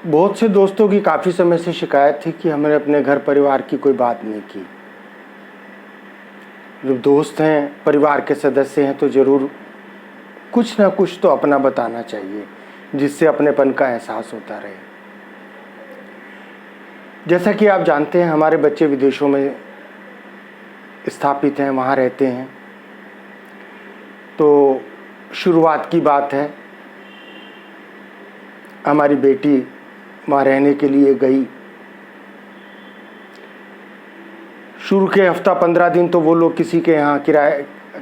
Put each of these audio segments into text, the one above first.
बहुत से दोस्तों की काफ़ी समय से शिकायत थी कि हमने अपने घर परिवार की कोई बात नहीं की। जब दोस्त हैं, परिवार के सदस्य हैं, तो ज़रूर कुछ ना कुछ तो अपना बताना चाहिए, जिससे अपनेपन का एहसास होता रहे। जैसा कि आप जानते हैं, हमारे बच्चे विदेशों में स्थापित हैं, वहाँ रहते हैं। तो शुरुआत की बात है, हमारी बेटी वहाँ रहने के लिए गई। शुरू के हफ्ता 15 दिन तो वो लोग किसी के यहाँ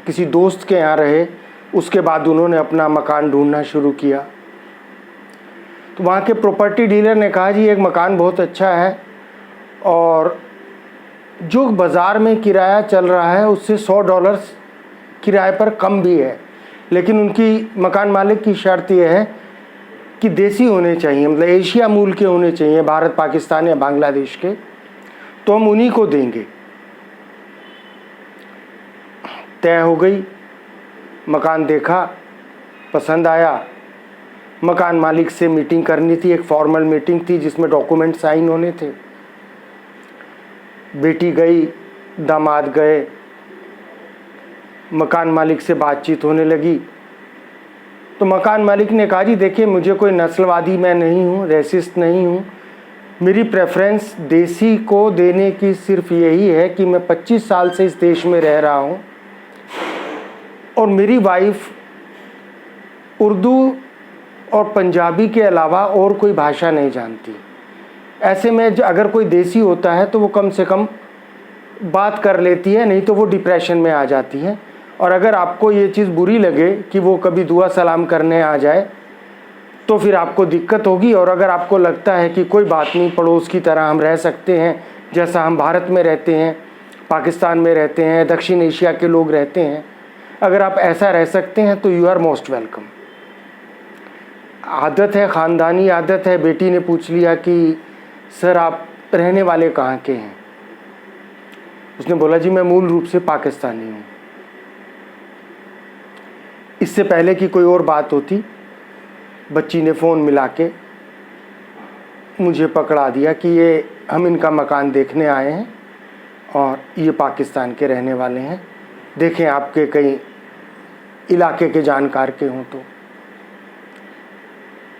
किसी दोस्त के यहाँ रहे। उसके बाद उन्होंने अपना मकान ढूंढना शुरू किया। तो वहाँ के प्रॉपर्टी डीलर ने कहा, जी एक मकान बहुत अच्छा है और जो बाज़ार में किराया चल रहा है उससे $100 किराए पर कम भी है, लेकिन उनकी मकान मालिक की शर्त यह है कि देसी होने चाहिए, मतलब एशिया मूल के होने चाहिए, भारत, पाकिस्तान या बांग्लादेश के, तो हम उन्हीं को देंगे। तय हो गई, मकान देखा, पसंद आया। मकान मालिक से मीटिंग करनी थी, एक फॉर्मल मीटिंग थी जिसमें डॉक्यूमेंट साइन होने थे। बेटी गई, दामाद गए, मकान मालिक से बातचीत होने लगी। तो मकान मालिक ने कहा, जी देखिए मुझे कोई नस्लवादी मैं नहीं हूँ, रेसिस्ट नहीं हूँ, मेरी प्रेफरेंस देसी को देने की सिर्फ यही है कि मैं 25 साल से इस देश में रह रहा हूँ और मेरी वाइफ उर्दू और पंजाबी के अलावा और कोई भाषा नहीं जानती। ऐसे में अगर कोई देसी होता है तो वो कम से कम बात कर लेती है, नहीं तो वो डिप्रेशन में आ जाती है। और अगर आपको ये चीज़ बुरी लगे कि वो कभी दुआ सलाम करने आ जाए तो फिर आपको दिक्कत होगी। और अगर आपको लगता है कि कोई बात नहीं, पड़ोस की तरह हम रह सकते हैं, जैसा हम भारत में रहते हैं, पाकिस्तान में रहते हैं, दक्षिण एशिया के लोग रहते हैं, अगर आप ऐसा रह सकते हैं तो यू आर मोस्ट वेलकम। आदत है, ख़ानदानी आदत है। बेटी ने पूछ लिया कि सर आप रहने वाले कहाँ के हैं? उसने बोला, जी मैं मूल रूप से पाकिस्तानी हूँ। इससे पहले कि कोई और बात होती, बच्ची ने फ़ोन मिला के मुझे पकड़ा दिया कि ये हम इनका मकान देखने आए हैं और ये पाकिस्तान के रहने वाले हैं, देखें आपके कहीं इलाके के जानकार के हों तो।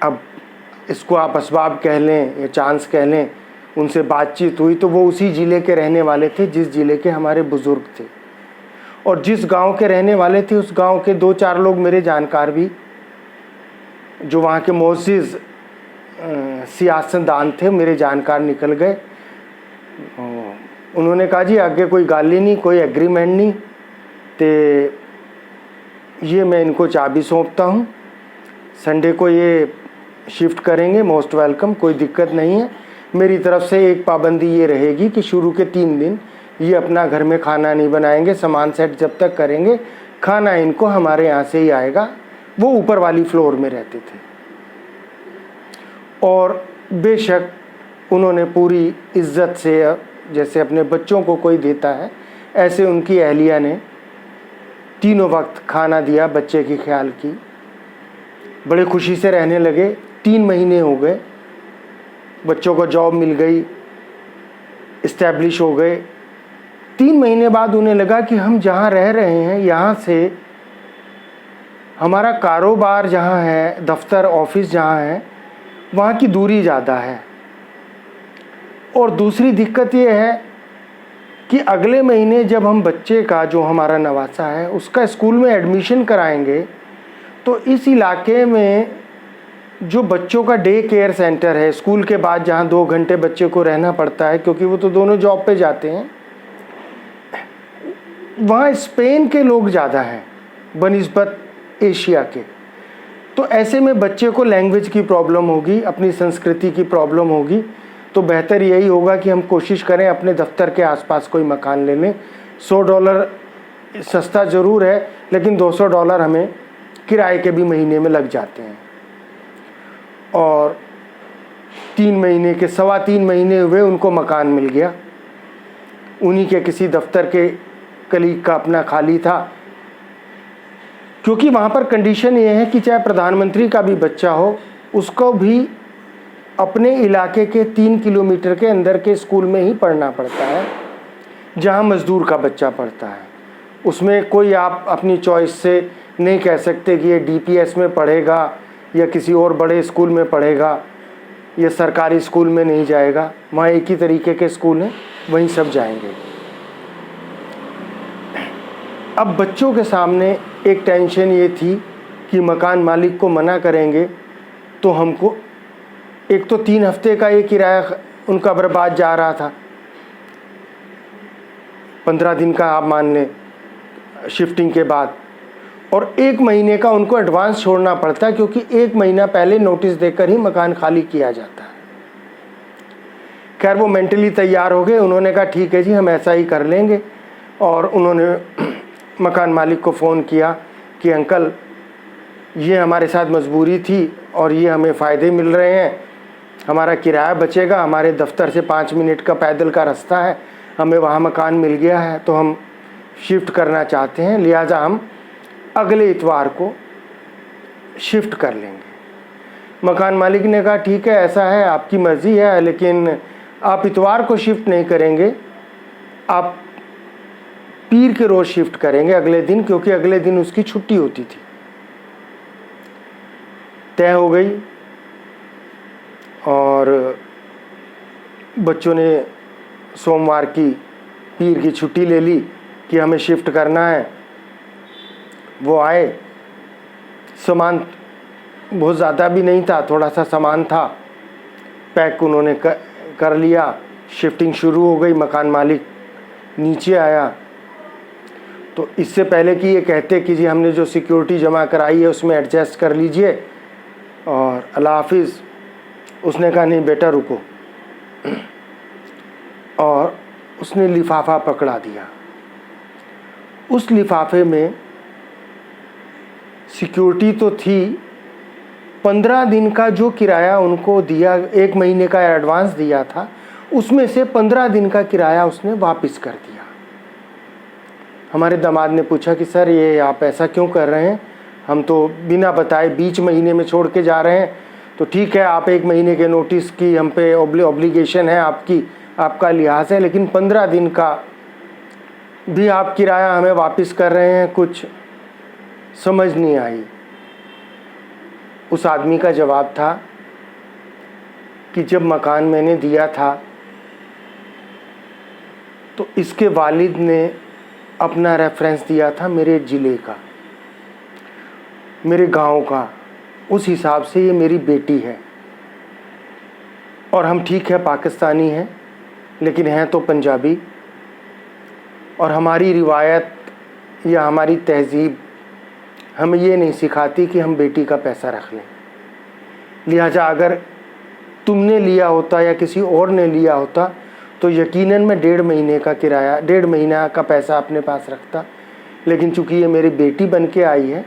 अब इसको आप असबाब कह लें या चांस कह लें, उनसे बातचीत हुई तो वो उसी ज़िले के रहने वाले थे जिस ज़िले के हमारे बुज़ुर्ग थे, और जिस गांव के रहने वाले थे उस गांव के 2-4 लोग मेरे जानकार भी, जो वहाँ के मोअज़्ज़िज़ सियासतदान थे, मेरे जानकार निकल गए। उन्होंने कहा, जी आगे कोई गाली नहीं, कोई एग्रीमेंट नहीं, तो ये मैं इनको चाबी सौंपता हूँ, संडे को ये शिफ्ट करेंगे, मोस्ट वेलकम, कोई दिक्कत नहीं है। मेरी तरफ से एक पाबंदी ये रहेगी कि शुरू के 3 दिन ये अपना घर में खाना नहीं बनाएंगे, सामान सेट जब तक करेंगे, खाना इनको हमारे यहाँ से ही आएगा। वो ऊपर वाली फ्लोर में रहते थे और बेशक उन्होंने पूरी इज्जत से, जैसे अपने बच्चों को कोई देता है, ऐसे उनकी अहलिया ने तीनों वक्त खाना दिया, बच्चे की ख्याल की। बड़े खुशी से रहने लगे। 3 महीने हो गए, बच्चों को जॉब मिल गई, इस्टेब्लिश हो गए। 3 महीने बाद उन्हें लगा कि हम जहाँ रह रहे हैं, यहाँ से हमारा कारोबार जहाँ है, दफ्तर ऑफिस जहाँ है, वहाँ की दूरी ज़्यादा है। और दूसरी दिक्कत ये है कि अगले महीने जब हम बच्चे का, जो हमारा नवासा है, उसका स्कूल में एडमिशन कराएंगे तो इस इलाके में जो बच्चों का डे केयर सेंटर है, स्कूल के बाद जहाँ 2 घंटे बच्चे को रहना पड़ता है क्योंकि वो तो दोनों जॉब पे जाते हैं, वहाँ स्पेन के लोग ज़्यादा हैं बनिस्बत एशिया के। तो ऐसे में बच्चे को लैंग्वेज की प्रॉब्लम होगी, अपनी संस्कृति की प्रॉब्लम होगी। तो बेहतर यही होगा कि हम कोशिश करें अपने दफ्तर के आसपास कोई मकान ले लें। $100 सस्ता ज़रूर है, लेकिन $200 हमें किराए के भी महीने में लग जाते हैं। और 3 महीने के 3.25 महीने हुए, उनको मकान मिल गया। उन्हीं के किसी दफ्तर के कलीग का अपना खाली था, क्योंकि वहाँ पर कंडीशन ये है कि चाहे प्रधानमंत्री का भी बच्चा हो, उसको भी अपने इलाके के 3 किलोमीटर के अंदर के स्कूल में ही पढ़ना पड़ता है जहाँ मज़दूर का बच्चा पढ़ता है। उसमें कोई आप अपनी चॉइस से नहीं कह सकते कि ये DPS में पढ़ेगा या किसी और बड़े स्कूल में पढ़ेगा या सरकारी स्कूल में नहीं जाएगा। वहाँ एक ही तरीके के स्कूल हैं, वहीं सब जाएंगे। अब बच्चों के सामने एक टेंशन ये थी कि मकान मालिक को मना करेंगे तो हमको, एक तो 3 हफ्ते का ये किराया उनका बर्बाद जा रहा था, 15 दिन का आप मान लें शिफ्टिंग के बाद, और 1 महीने का उनको एडवांस छोड़ना पड़ता है क्योंकि 1 महीना पहले नोटिस देकर ही मकान खाली किया जाता है। खैर वो मेंटली तैयार हो गए, उन्होंने कहा ठीक है जी हम ऐसा ही कर लेंगे। और उन्होंने मकान मालिक को फ़ोन किया कि अंकल ये हमारे साथ मजबूरी थी और ये हमें फ़ायदे मिल रहे हैं, हमारा किराया बचेगा, हमारे दफ्तर से 5 मिनट का पैदल का रास्ता है, हमें वहाँ मकान मिल गया है तो हम शिफ्ट करना चाहते हैं, लिहाजा हम अगले इतवार को शिफ्ट कर लेंगे। मकान मालिक ने कहा ठीक है ऐसा है, आपकी मर्ज़ी है, लेकिन आप इतवार को शिफ्ट नहीं करेंगे, आप पीर के रोज़ शिफ्ट करेंगे अगले दिन, क्योंकि अगले दिन उसकी छुट्टी होती थी। तय हो गई और बच्चों ने सोमवार की पीर की छुट्टी ले ली कि हमें शिफ्ट करना है। वो आए, सामान बहुत ज़्यादा भी नहीं था, थोड़ा सा सामान था, पैक उन्होंने कर लिया, शिफ्टिंग शुरू हो गई। मकान मालिक नीचे आया तो इससे पहले कि ये कहते कि जी हमने जो सिक्योरिटी जमा कराई है उसमें एडजस्ट कर लीजिए और अल्लाह हाफिज़, उसने कहा नहीं बेटा रुको, और उसने लिफाफा पकड़ा दिया। उस लिफाफे में सिक्योरिटी तो थी, 15 दिन का जो किराया उनको दिया, 1 महीने का एडवांस दिया था, उसमें से 15 दिन का किराया उसने वापस कर दिया। हमारे दामाद ने पूछा कि सर ये आप ऐसा क्यों कर रहे हैं, हम तो बिना बताए बीच महीने में छोड़ के जा रहे हैं। तो ठीक है आप 1 महीने के नोटिस की हम पे ऑब्लिगेशन है, आपका लिहाज है, लेकिन 15 दिन का भी आप किराया हमें वापस कर रहे हैं, कुछ समझ नहीं आई। उस आदमी का जवाब था कि जब मकान मैंने दिया था तो इसके वालिद ने अपना रेफरेंस दिया था मेरे ज़िले का, मेरे गांव का, उस हिसाब से ये मेरी बेटी है। और हम ठीक है पाकिस्तानी हैं लेकिन हैं तो पंजाबी, और हमारी रिवायत या हमारी तहज़ीब हमें ये नहीं सिखाती कि हम बेटी का पैसा रख लें। लिहाजा अगर तुमने लिया होता या किसी और ने लिया होता तो यकीनन मैं 1.5 महीने का किराया, 1.5 महीना का पैसा अपने पास रखता, लेकिन चूंकि ये मेरी बेटी बन के आई है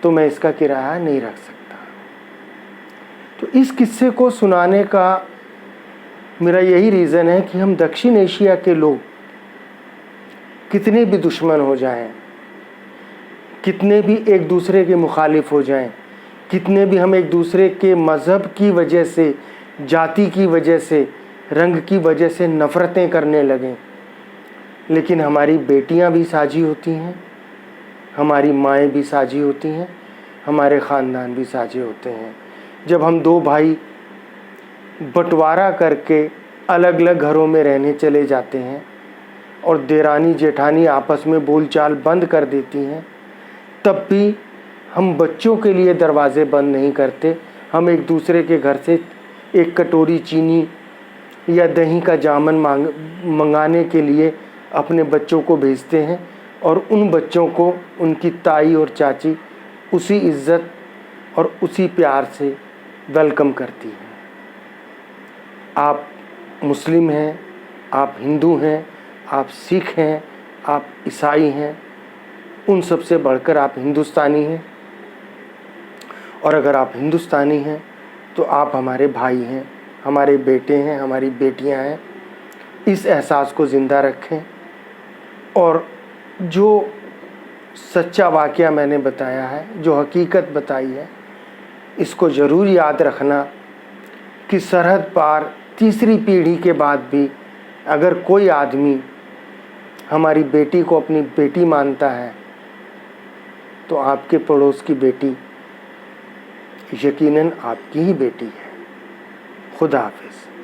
तो मैं इसका किराया नहीं रख सकता। तो इस किस्से को सुनाने का मेरा यही रीज़न है कि हम दक्षिण एशिया के लोग कितने भी दुश्मन हो जाएं, कितने भी एक दूसरे के मुखालिफ हो जाएं, कितने भी हम एक दूसरे के मज़हब की वजह से, जाति की वजह से, रंग की वजह से नफ़रतें करने लगें, लेकिन हमारी बेटियां भी साझी होती हैं, हमारी माएँ भी साझी होती हैं, हमारे ख़ानदान भी साझे होते हैं। जब हम 2 भाई बंटवारा करके अलग अलग घरों में रहने चले जाते हैं और देरानी जेठानी आपस में बोलचाल बंद कर देती हैं, तब भी हम बच्चों के लिए दरवाज़े बंद नहीं करते। हम एक दूसरे के घर से एक कटोरी चीनी या दही का जामन मंगाने के लिए अपने बच्चों को भेजते हैं, और उन बच्चों को उनकी ताई और चाची उसी इज़्ज़त और उसी प्यार से वेलकम करती हैं। आप मुस्लिम हैं, आप हिंदू हैं, आप सिख हैं, आप ईसाई हैं, उन सब से बढ़कर आप हिंदुस्तानी हैं, और अगर आप हिंदुस्तानी हैं तो आप हमारे भाई हैं, हमारे बेटे हैं, हमारी बेटियां हैं। इस एहसास को ज़िंदा रखें, और जो सच्चा वाक़या मैंने बताया है, जो हकीकत बताई है, इसको ज़रूर याद रखना कि सरहद पार तीसरी पीढ़ी के बाद भी अगर कोई आदमी हमारी बेटी को अपनी बेटी मानता है तो आपके पड़ोस की बेटी यकीनन आपकी ही बेटी है। खुदा हाफिज़।